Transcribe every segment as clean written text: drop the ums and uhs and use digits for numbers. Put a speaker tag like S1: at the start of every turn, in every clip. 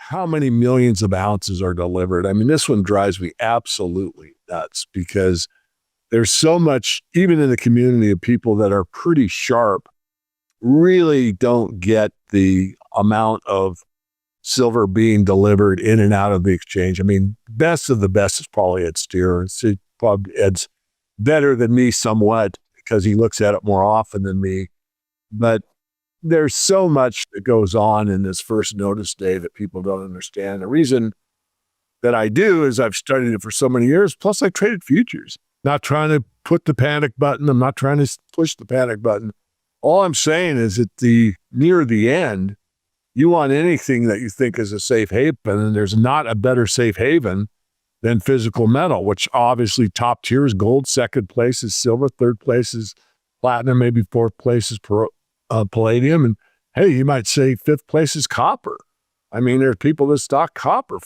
S1: how many millions of ounces are delivered. I mean, this one drives me absolutely nuts because there's so much, even in the community of people that are pretty sharp, really don't get the amount of silver being delivered in and out of the exchange. I mean, best of the best is probably Ed Steer. Ed's better than me somewhat because he looks at it more often than me. But there's so much that goes on in this first notice day that people don't understand. The reason that I do is I've studied it for so many years, plus I traded futures. Not trying to put the panic button. I'm not trying to push the panic button. All I'm saying is that near the end, you want anything that you think is a safe haven, and there's not a better safe haven than physical metal, which obviously top tier is gold, second place is silver, third place is platinum, maybe fourth place is palladium, and hey, you might say fifth place is copper. I mean, there's people that stock copper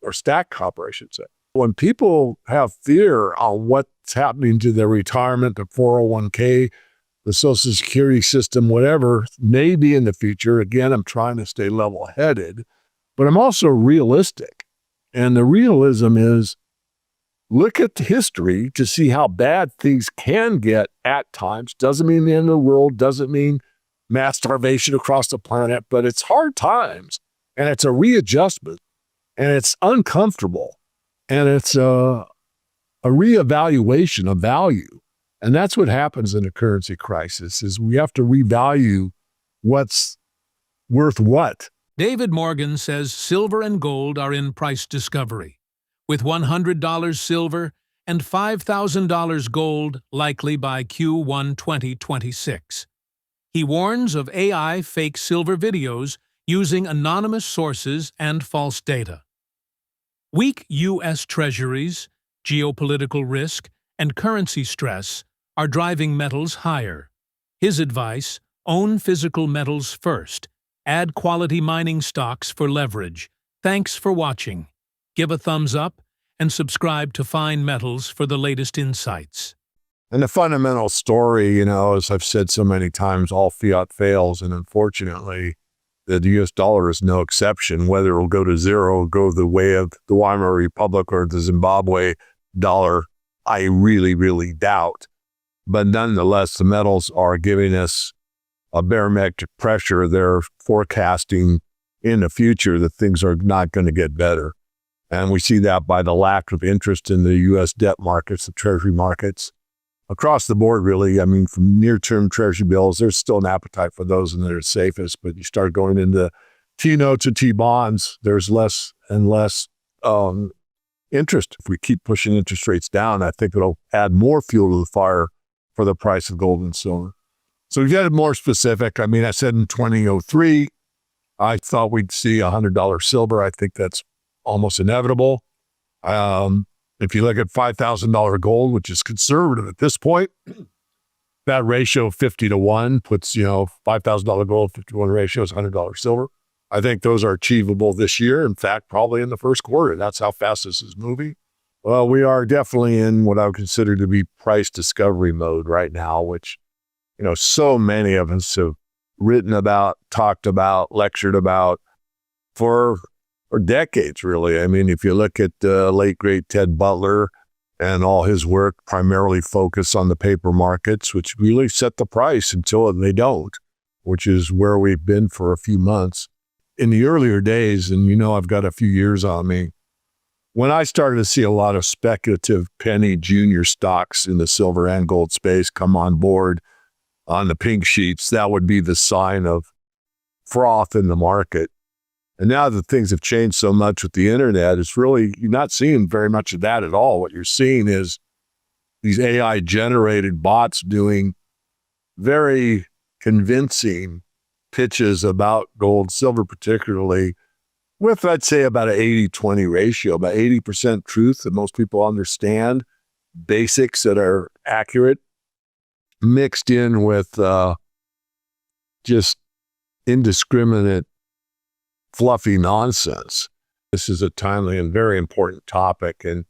S1: or stack copper, I should say. When people have fear on what's happening to their retirement, the 401k, the Social Security system, whatever, maybe in the future, again, I'm trying to stay level-headed, but I'm also realistic. And the realism is, look at the history to see how bad things can get at times. Doesn't mean the end of the world, doesn't mean mass starvation across the planet, but it's hard times, and it's a readjustment, and it's uncomfortable, and it's a reevaluation of value. And that's what happens in a currency crisis, is we have to revalue what's worth what.
S2: David Morgan says silver and gold are in price discovery, with $100 silver and $5,000 gold likely by Q1 2026. He warns of AI fake silver videos using anonymous sources and false data. Weak U.S. treasuries, geopolitical risk, and currency stress are driving metals higher. His advice: own physical metals first. Add quality mining stocks for leverage. Thanks for watching. Give a thumbs up and subscribe to Fine Metals for the latest insights.
S1: And the fundamental story, as I've said so many times, all fiat fails. And unfortunately, the U.S. dollar is no exception. Whether it'll go to zero, go the way of the Weimar Republic or the Zimbabwe dollar, I really, really doubt. But nonetheless, the metals are giving us a barometric pressure. They're forecasting in the future that things are not going to get better. And we see that by the lack of interest in the U.S. debt markets, the Treasury markets. Across the board, really. I mean, from near-term Treasury bills, there's still an appetite for those and they're safest. But you start going into T-notes and T-bonds, there's less and less interest. If we keep pushing interest rates down, I think it'll add more fuel to the fire for the price of gold and silver. So to get more specific, I mean, I said in 2003, I thought we'd see $100 silver. I think that's almost inevitable. If you look at $5,000 gold, which is conservative at this point, that ratio of 50 to 1 puts, $5,000 gold, 50-to-1 ratio is $100 silver. I think those are achievable this year. In fact, probably in the first quarter. That's how fast this is moving. Well, we are definitely in what I would consider to be price discovery mode right now, which, so many of us have written about, talked about, lectured about for decades, really. I mean, if you look at the late, great Ted Butler and all his work, primarily focused on the paper markets, which really set the price until they don't, which is where we've been for a few months. In the earlier days, and I've got a few years on me, when I started to see a lot of speculative penny junior stocks in the silver and gold space come on board on the pink sheets, that would be the sign of froth in the market. And now that things have changed so much with the internet, you're not seeing very much of that at all. What you're seeing is these AI-generated bots doing very convincing pitches about gold, silver particularly, with, I'd say, about an 80-20 ratio, about 80% truth that most people understand, basics that are accurate, mixed in with just indiscriminate, fluffy nonsense. This is a timely and very important topic, and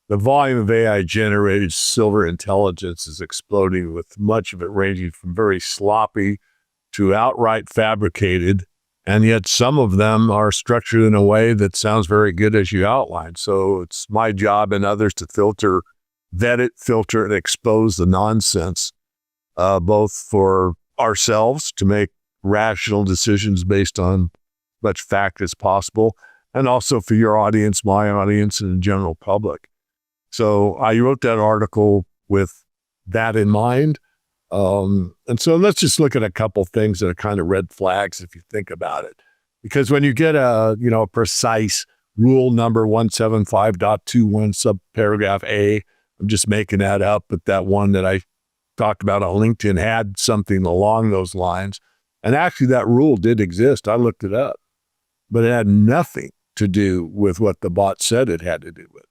S1: the volume of AI-generated silver intelligence is exploding, with much of it ranging from very sloppy to outright fabricated, And yet some of them are structured in a way that sounds very good as you outlined. So it's my job and others to vet it, filter, and expose the nonsense, both for ourselves to make rational decisions based on as much fact as possible, and also for your audience, my audience, and the general public. So I wrote that article with that in mind. And so let's just look at a couple things that are kind of red flags if you think about it. Because when you get a precise rule number 175.21 subparagraph A, I'm just making that up, but that one that I talked about on LinkedIn had something along those lines. And actually that rule did exist. I looked it up, but it had nothing to do with what the bot said it had to do with.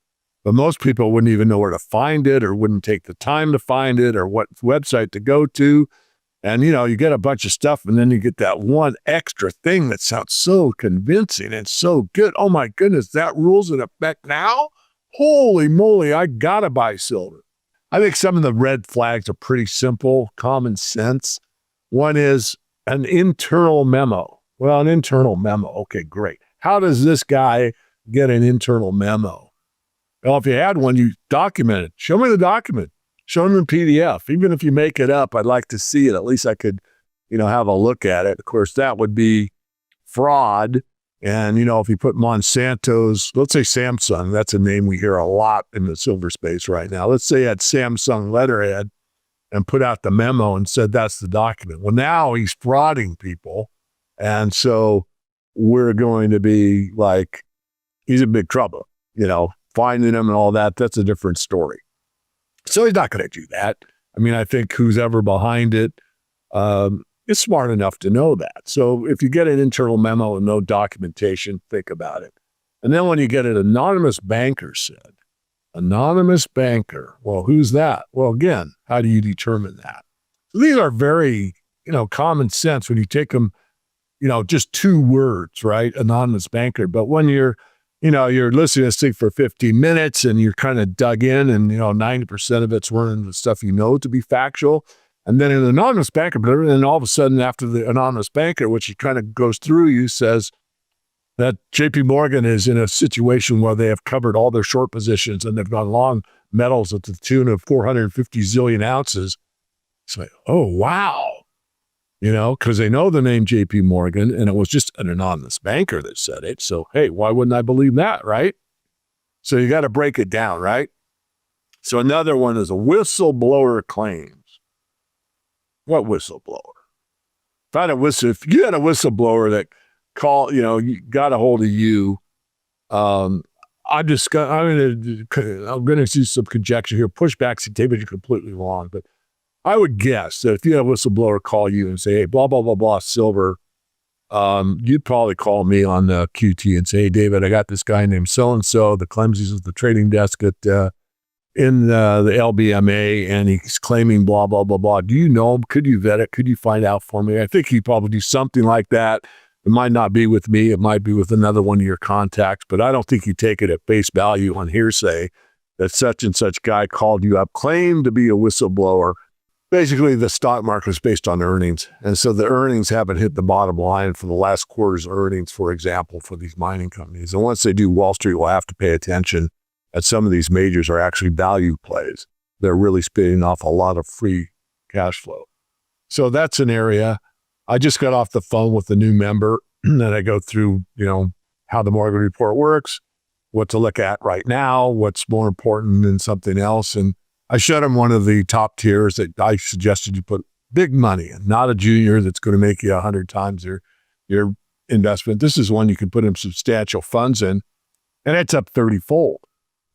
S1: But most people wouldn't even know where to find it, or wouldn't take the time to find it, or what website to go to. And, you get a bunch of stuff, and then you get that one extra thing that sounds so convincing and so good. Oh my goodness, that rule's in effect now? Holy moly, I gotta buy silver. I think some of the red flags are pretty simple, common sense. One is an internal memo. Well, an internal memo. Okay, great. How does this guy get an internal memo? Well, if you had one, you document it. Show me the document. Show them in PDF. Even if you make it up, I'd like to see it. At least I could, have a look at it. Of course, that would be fraud. And, if you put Monsanto's, let's say Samsung, that's a name we hear a lot in the silver space right now. Let's say you had Samsung letterhead and put out the memo and said that's the document. Well, now he's frauding people. And so we're going to be like, he's in big trouble, finding him and all that. That's a different story. So he's not going to do that. I mean, I think who's ever behind it is smart enough to know that. So if you get an internal memo and no documentation, think about it. And then when you get an anonymous banker said, anonymous banker, well, who's that? Well, again, how do you determine that? So these are very, common sense when you take them, just two words, right? Anonymous banker. But when you're listening to this thing for 15 minutes and you're kind of dug in and, 90% of it's running the stuff to be factual. And then an anonymous banker, and then all of a sudden after the anonymous banker, which he kind of goes through you, says that JP Morgan is in a situation where they have covered all their short positions and they've gone long metals at the tune of 450 zillion ounces. It's like, oh, wow. Because they know the name JP Morgan, and it was just an anonymous banker that said it. So, hey, why wouldn't I believe that, right? So you got to break it down, right? So another one is a whistleblower claims. What whistleblower? If you had a whistleblower that got a hold of you, I'm going to do some conjecture here, push back, say, David, you're completely wrong, but I would guess that if you had a whistleblower call you and say, hey, blah, blah, blah, blah, silver, you'd probably call me on the QT and say, hey, David, I got this guy named so-and-so, the Clemsies of the trading desk at in the LBMA, and he's claiming blah, blah, blah, blah. Do you know him? Could you vet it? Could you find out for me? I think he'd probably do something like that. It might not be with me. It might be with another one of your contacts, but I don't think you take it at face value on hearsay that such and such guy called you up, claimed to be a whistleblower. Basically, the stock market is based on earnings. And so the earnings haven't hit the bottom line for the last quarter's earnings, for example, for these mining companies. And once they do, Wall Street will have to pay attention that some of these majors are actually value plays. They're really spitting off a lot of free cash flow. So that's an area. I just got off the phone with a new member and I go through, how the mortgage report works, what to look at right now, what's more important than something else. And I showed him one of the top tiers that I suggested you put big money in, not a junior that's going to make you 100 times your investment. This is one you can put in substantial funds in, and it's up 30-fold.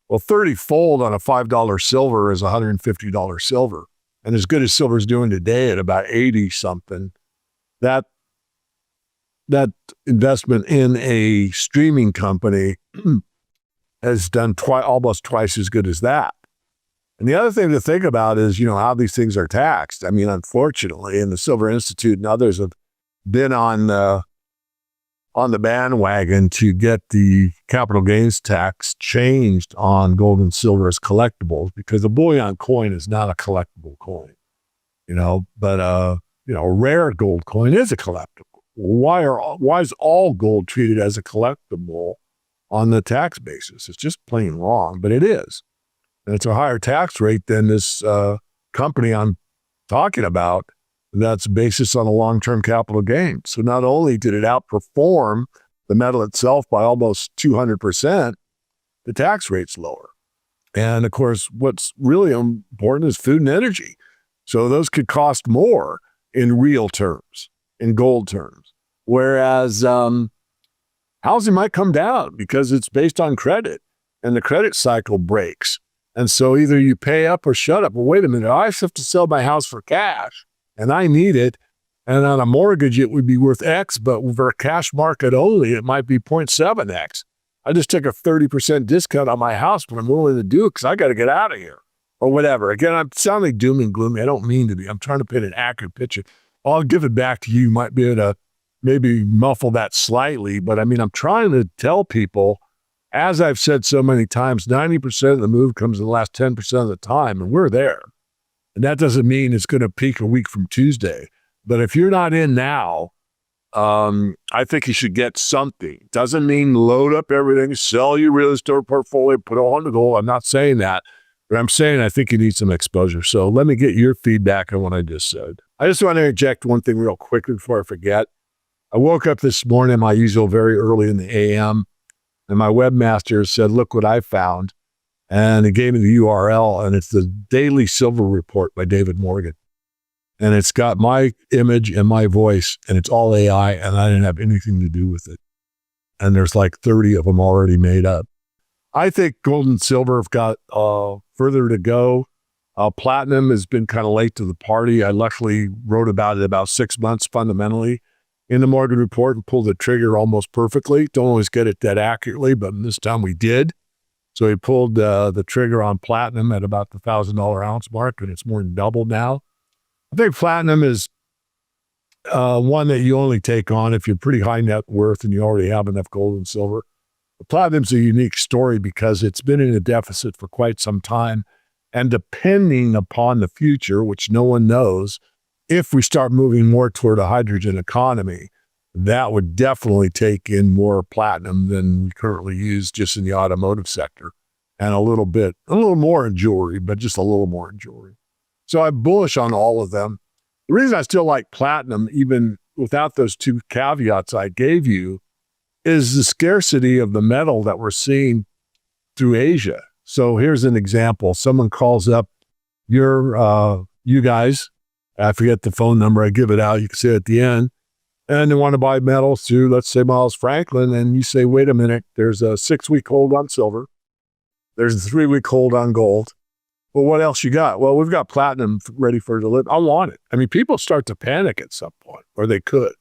S1: Well, 30-fold on a $5 silver is $150 silver. And as good as silver is doing today at about 80 something, that investment in a streaming company has done almost twice as good as that. And the other thing to think about is, how these things are taxed. I mean, unfortunately, and the Silver Institute and others have been on the bandwagon to get the capital gains tax changed on gold and silver as collectibles, because a bullion coin is not a collectible coin, but a rare gold coin is a collectible. why is all gold treated as a collectible on the tax basis? It's just plain wrong, but it is. And it's a higher tax rate than this company I'm talking about that's basis on a long-term capital gain. So not only did it outperform the metal itself by almost 200%, the tax rate's lower. And of course, what's really important is food and energy. So those could cost more in real terms, in gold terms. Whereas housing might come down because it's based on credit and the credit cycle breaks. And so either you pay up or shut up. Well, wait a minute, I have to sell my house for cash and I need it. And on a mortgage, it would be worth X, but for a cash market only, it might be 0.7X. I just took a 30% discount on my house, but I'm willing to do it because I got to get out of here or whatever. Again, I'm sounding doom and gloomy. I don't mean to be. I'm trying to paint an accurate picture. I'll give it back to you. You might be able to maybe muffle that slightly, but I mean, I'm trying to tell people, as I've said so many times, 90% of the move comes in the last 10% of the time, and we're there. And that doesn't mean it's going to peak a week from Tuesday. But if you're not in now, I think you should get something. Doesn't mean load up everything, sell your real estate portfolio, put it on the goal. I'm not saying that, but I'm saying I think you need some exposure. So let me get your feedback on what I just said. I just want to interject one thing real quickly before I forget. I woke up this morning, my usual very early in the AM, and my webmaster said, look what I found. And he gave me the URL, and it's the Daily Silver Report by David Morgan. And it's got my image and my voice, and it's all AI, and I didn't have anything to do with it. And there's like 30 of them already made up. I think gold and silver have got further to go. Platinum has been kind of late to the party. I luckily wrote about it about 6 months fundamentally in the Morgan Report and pulled the trigger almost perfectly. Don't always get it that accurately, but this time we did. So he pulled the trigger on platinum at about the $1,000 ounce mark, and it's more than double now. I think platinum is one that you only take on if you're pretty high net worth and you already have enough gold and silver. But platinum's a unique story because it's been in a deficit for quite some time. And depending upon the future, which no one knows, if we start moving more toward a hydrogen economy, that would definitely take in more platinum than we currently use just in the automotive sector. And a little more in jewelry, but just a little more in jewelry. So I'm bullish on all of them. The reason I still like platinum, even without those two caveats I gave you, is the scarcity of the metal that we're seeing through Asia. So here's an example. Someone calls up you guys, I forget the phone number, I give it out, you can say it at the end, and they want to buy metals through, let's say, Miles Franklin, and you say, wait a minute, there's a 6-week hold on silver, there's a 3-week hold on gold. Well, what else you got? Well, we've got platinum ready for delivery. I want it. I mean, people start to panic at some point, or they could.